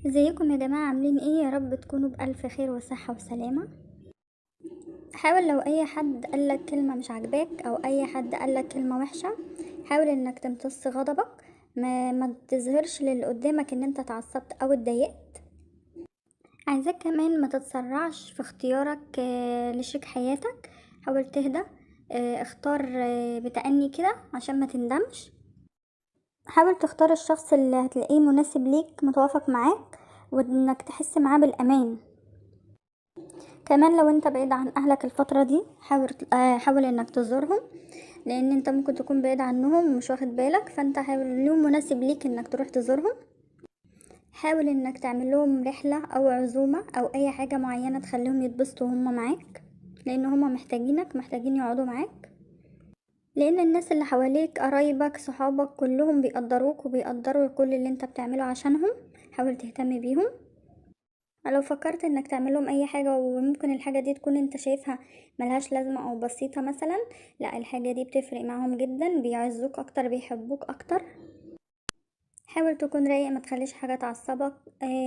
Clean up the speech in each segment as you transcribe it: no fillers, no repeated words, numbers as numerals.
ازيكم يا جماعة؟ عاملين ايه؟ يا رب تكونوا بألف خير وصحة وسلامة. حاول لو اي حد قالك كلمة مش عاجباك او اي حد قالك كلمة وحشة، حاول انك تمتص غضبك. ما تظهرش للي قدامك ان انت اتعصبت او اتضايقت. عايزاك كمان ما تتسرعش في اختيارك لشريك حياتك. حاول تهدى. اختار بتأني كده عشان ما تندمش. حاول تختار الشخص اللي هتلاقيه مناسب ليك متوافق معاك، وانك تحس معاه بالامان. كمان لو انت بعيد عن اهلك الفترة دي، حاول انك تزورهم، لان انت ممكن تكون بعيد عنهم ومش واخد بالك، فانت حاول اليوم مناسب ليك انك تروح تزورهم. حاول انك تعمل لهم رحلة او عزومة او اي حاجة معينة تخليهم يتبسطوا هم معاك، لان هم محتاجين يقعدوا معاك. لان الناس اللي حواليك، قرايبك، صحابك، كلهم بيقدروك وبيقدروا كل اللي انت بتعمله عشانهم. حاول تهتم بيهم. لو فكرت انك تعملهم اي حاجة وممكن الحاجة دي تكون انت شايفها ملهاش لازمة او بسيطة مثلا، لا، الحاجة دي بتفرق معاهم جدا، بيعزوك اكتر، بيحبوك اكتر. حاول تكون رايق، ما تخليش حاجة تعصبك.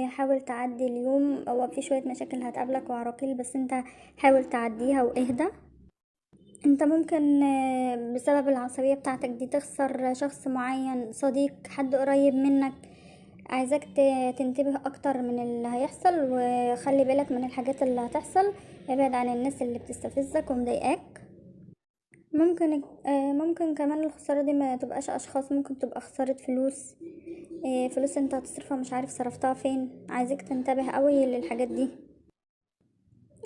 حاول تعدي اليوم، هو في شوية مشاكل هتقابلك وعراقيل، بس انت حاول تعديها واهدى. انت ممكن بسبب العصبية بتاعتك دي تخسر شخص معين، صديق، حد قريب منك. عايزاك تنتبه اكتر من اللي هيحصل، وخلي بالك من الحاجات اللي هتحصل. ابعد عن الناس اللي بتستفزك ومضايقاك. ممكن كمان الخسارة دي ما تبقاش اشخاص، ممكن تبقى خسارة فلوس. فلوس انت هتصرفها مش عارف صرفتها فين. عايزك تنتبه قوي للحاجات دي.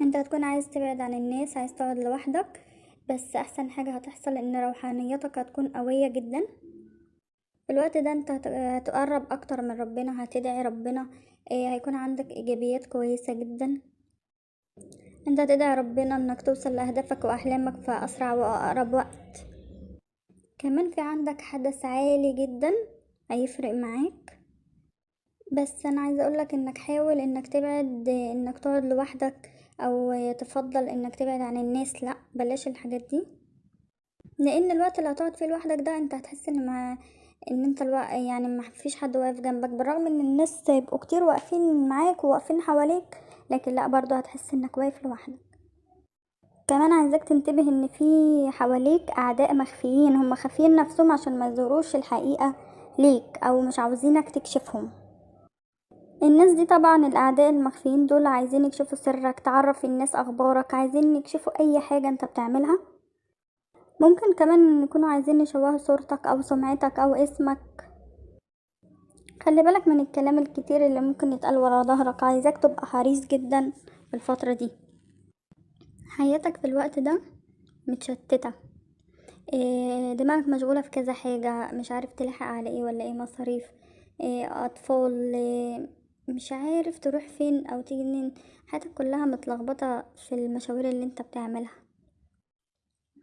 انت هتكون عايز تبعد عن الناس، عايز تقعد لوحدك، بس احسن حاجة هتحصل ان روحانيتك هتكون قوية جدا. في الوقت ده انت هتقرب اكتر من ربنا، هتدعي ربنا. هيكون عندك ايجابيات كويسة جدا. انت هتدعي ربنا انك توصل لاهدافك واحلامك في اسرع واقرب وقت. كمان في عندك حدث عالي جدا هيفرق معاك. بس انا عايزه اقولك انك حاول انك تبعد، انك تقعد لوحدك، او تفضل انك تبعد عن الناس. لا، بلاش الحاجات دي، لان الوقت اللي هتقعد فيه لوحدك ده انت هتحس ان انت يعني ما فيش حد واقف جنبك، بالرغم ان الناس يبقوا كتير واقفين معاك وواقفين حواليك، لكن لا، برضه هتحس انك واقف لوحدك. كمان عايزاك تنتبه ان في حواليك اعداء مخفيين، هم خافين نفسهم عشان ما يظهروش الحقيقة ليك، او مش عاوزينك تكشفهم. الناس دي طبعا الاعداء المخفيين دول عايزين يكشفوا سرك، تعرف الناس اخبارك، عايزين يكشفوا اي حاجة انت بتعملها. ممكن كمان يكونوا عايزين يشوهوا صورتك او سمعتك او اسمك. خلي بالك من الكلام الكتير اللي ممكن يتقال ورا ظهرك. عايزاك تبقى حريص جدا في الفترة دي. حياتك في الوقت ده متشتتة. دماغك مشغولة في كذا حاجة، مش عارف تلحق على ايه ولا ايه، مصاريف، اطفال، مش عارف تروح فين او تيجي منين. حياتك كلها متلخبطة في المشاوير اللي انت بتعملها.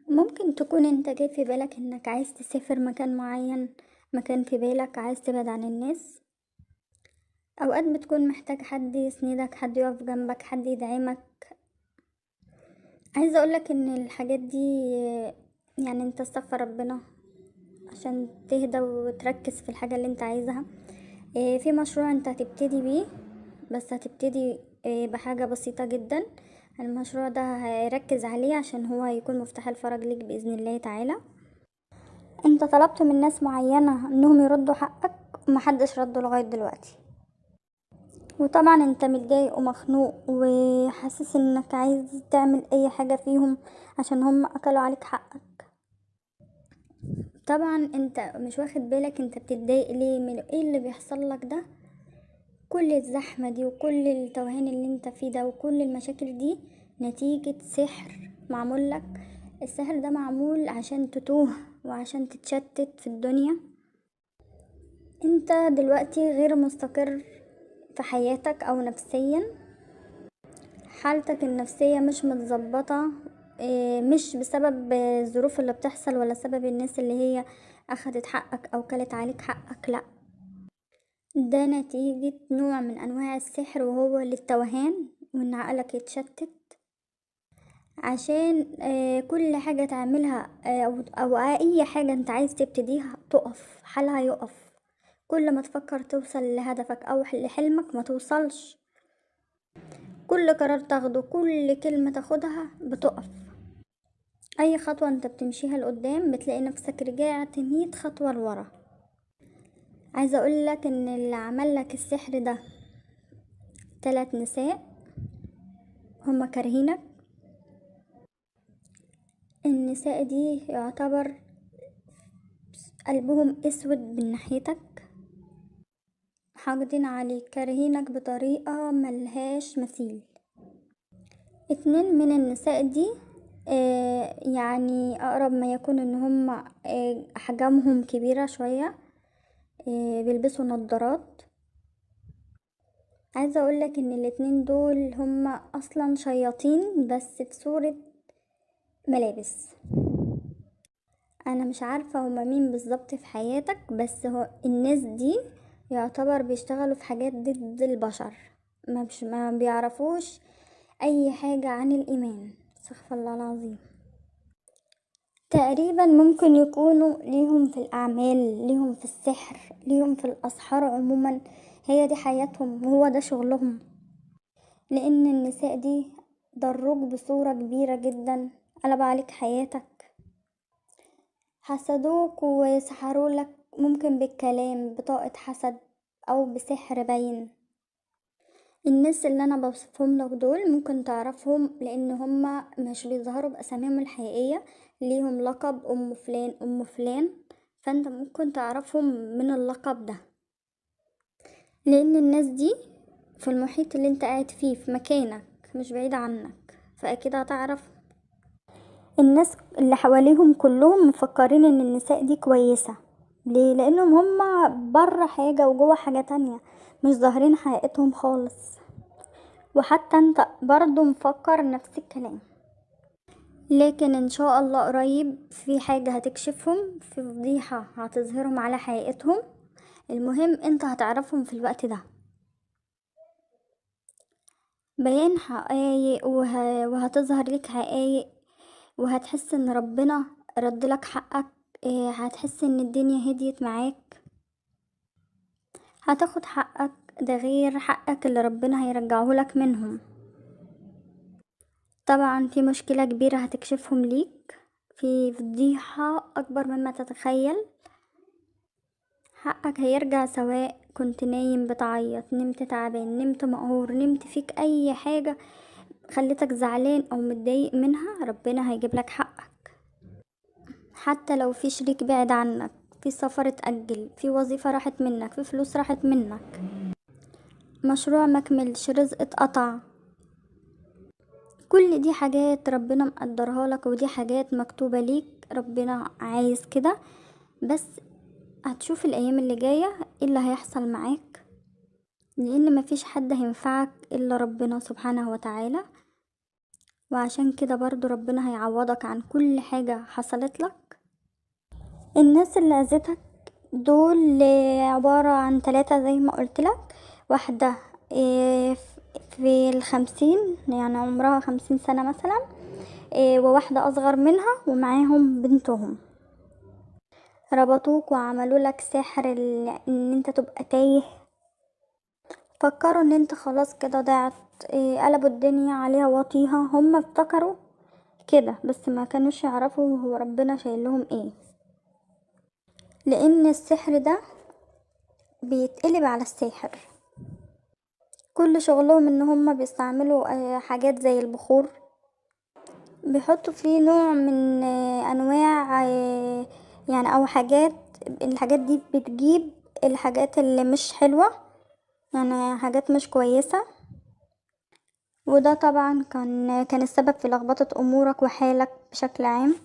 ممكن تكون انت جاي في بالك انك عايز تسافر مكان معين، مكان في بالك عايز تبعد عن الناس. اوقات بتكون محتاج حد يسندك، حد يقف جنبك، حد يدعمك. عايزة اقولك ان الحاجات دي يعني انت استغفر ربنا عشان تهدى وتركز في الحاجة اللي انت عايزها. في مشروع انت هتبتدي بيه، بس هتبتدي بحاجة بسيطة جدا. المشروع ده هيركز عليه عشان هو هيكون مفتاح الفرج ليك بإذن الله تعالى. انت طلبت من ناس معينة انهم يردوا حقك، ومحدش رده لغاية دلوقتي. وطبعا انت متضايق ومخنوق وحاسس انك عايز تعمل اي حاجة فيهم عشان هم اكلوا عليك حقك. طبعا انت مش واخد بالك انت بتتضايق ليه، من ايه اللي بيحصل لك ده. كل الزحمة دي وكل التوهان اللي انت فيه ده وكل المشاكل دي نتيجة سحر معمول لك. السحر ده معمول عشان تتوه وعشان تتشتت في الدنيا. انت دلوقتي غير مستقر في حياتك او نفسيا. حالتك النفسية مش متظبطة. مش بسبب الظروف اللي بتحصل ولا سبب الناس اللي هي اخدت حقك او كلت عليك حقك، لا، ده نتيجة نوع من انواع السحر، وهو للتوهان وان عقلك يتشتت. عشان كل حاجة تعملها، او اي حاجة انت عايز تبتديها تقف، حالها يقف. كل ما تفكر توصل لهدفك او لحلمك ما توصلش. كل قرار تاخده، كل كلمة تاخدها بتقف. اي خطوة انت بتمشيها لقدام بتلاقي نفسك رجعت 100 خطوة لورا. عايزة اقولك ان اللي عملك السحر ده 3 نساء هما كارهينك. النساء دي يعتبر قلبهم اسود من ناحيتك، حاقدين عليك، كارهينك بطريقة ملهاش مثيل. 2 من النساء دي يعني اقرب ما يكون ان هم احجامهم كبيرة شوية، بيلبسوا نظارات. عايزة اقولك ان الاتنين دول هم اصلا شياطين بس في صورة ملابس. انا مش عارفة هما مين بالظبط في حياتك، بس هو الناس دي يعتبر بيشتغلوا في حاجات ضد البشر، ما بيعرفوش اي حاجة عن الايمان. استغفر الله العظيم. تقريبا ممكن يكونوا ليهم في الاعمال، ليهم في السحر، ليهم في الاسحار عموما. هي دي حياتهم وهو ده شغلهم. لان النساء دي ضروك بصورة كبيرة جدا، قلب عليك حياتك، حسدوك وسحروا لك، ممكن بالكلام، بطاقة حسد او بسحر باين. الناس اللي انا بوصفهم لك دول ممكن تعرفهم لان هما مش بيظهروا باساميهم الحقيقية، ليهم لقب ام فلان ام فلان، فانت ممكن تعرفهم من اللقب ده. لان الناس دي في المحيط اللي انت قاعد فيه، في مكانك مش بعيد عنك، فاكيد هتعرف. الناس اللي حواليهم كلهم مفكرين ان النساء دي كويسة. ليه؟ لانهم هما بره حاجة وجوه حاجة تانية، مش ظاهرين حقيقتهم خالص. وحتى انت برضو مفكر نفس الكلام، لكن ان شاء الله قريب في حاجة هتكشفهم، في فضيحة هتظهرهم على حقيقتهم. المهم انت هتعرفهم في الوقت ده، بيان حقايق وهتظهر لك حقايق، وهتحس ان ربنا رد لك حقك. هتحس ان الدنيا هديت معاك، هتاخد حقك، ده غير حقك اللي ربنا هيرجعه لك منهم. طبعا في مشكلة كبيرة هتكشفهم ليك، في فضيحة اكبر مما تتخيل. حقك هيرجع، سواء كنت نايم بتعيط، نمت تعبان، نمت مقهور، نمت فيك اي حاجة خلتك زعلان او متضايق منها، ربنا هيجيب لك حقك. حتى لو في شريك بعد عنك، في سفر اتأجل، في وظيفة راحت منك، في فلوس راحت منك، مشروع مكملش، رزق اتقطع، كل دي حاجات ربنا مقدرها لك، ودي حاجات مكتوبة ليك، ربنا عايز كده. بس هتشوف الايام اللي جاية ايه اللي هيحصل معاك، لان مفيش حد هينفعك الا ربنا سبحانه وتعالى. وعشان كده برضو ربنا هيعوضك عن كل حاجة حصلت لك. الناس اللي اذتك دول عبارة عن 3 زي ما قلت لك. واحدة في ال50، يعني عمرها 50 سنة مثلا، وواحدة اصغر منها ومعاهم بنتهم. ربطوك وعملوا لك سحر ان انت تبقى تايه، فكروا ان انت خلاص كده ضعت. قلبوا الدنيا عليها واطيها، هم افتكروا كده بس ما كانوش يعرفوا هو ربنا شايل لهم ايه. لان السحر ده بيتقلب على الساحر. كل شغلهم ان هم بيستعملوا حاجات زي البخور، بيحطوا فيه نوع من انواع يعني او حاجات. الحاجات دي بتجيب الحاجات اللي مش حلوة، يعني حاجات مش كويسة. وده طبعا كان السبب في لخبطة امورك وحالك بشكل عام.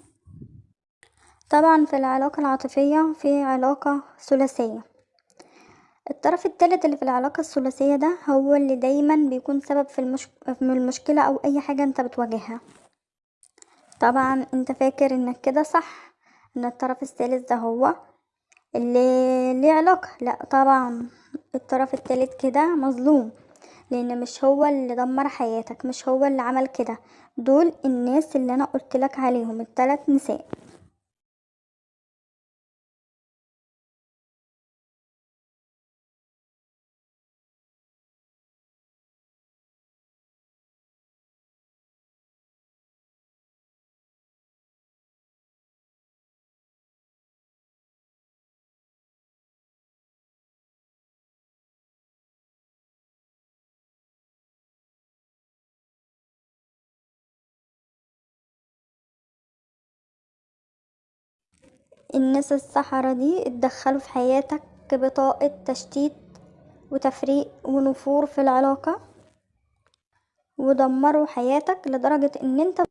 طبعا في العلاقة العاطفية في علاقة ثلاثية، الطرف الثالث اللي في العلاقة الثلاثية ده هو اللي دايما بيكون سبب في المشكلة او اي حاجة انت بتواجهها. طبعا انت فاكر انك كده صح، ان الطرف الثالث ده هو اللي ليه علاقة. لا طبعا، الطرف الثالث كده مظلوم، لان مش هو اللي دمر حياتك، مش هو اللي عمل كده. دول الناس اللي انا قلت لك عليهم، ال3 نساء. الناس السحرة دي اتدخلوا في حياتك بطاقة تشتيت وتفريق ونفور في العلاقة، ودمروا حياتك لدرجة ان انت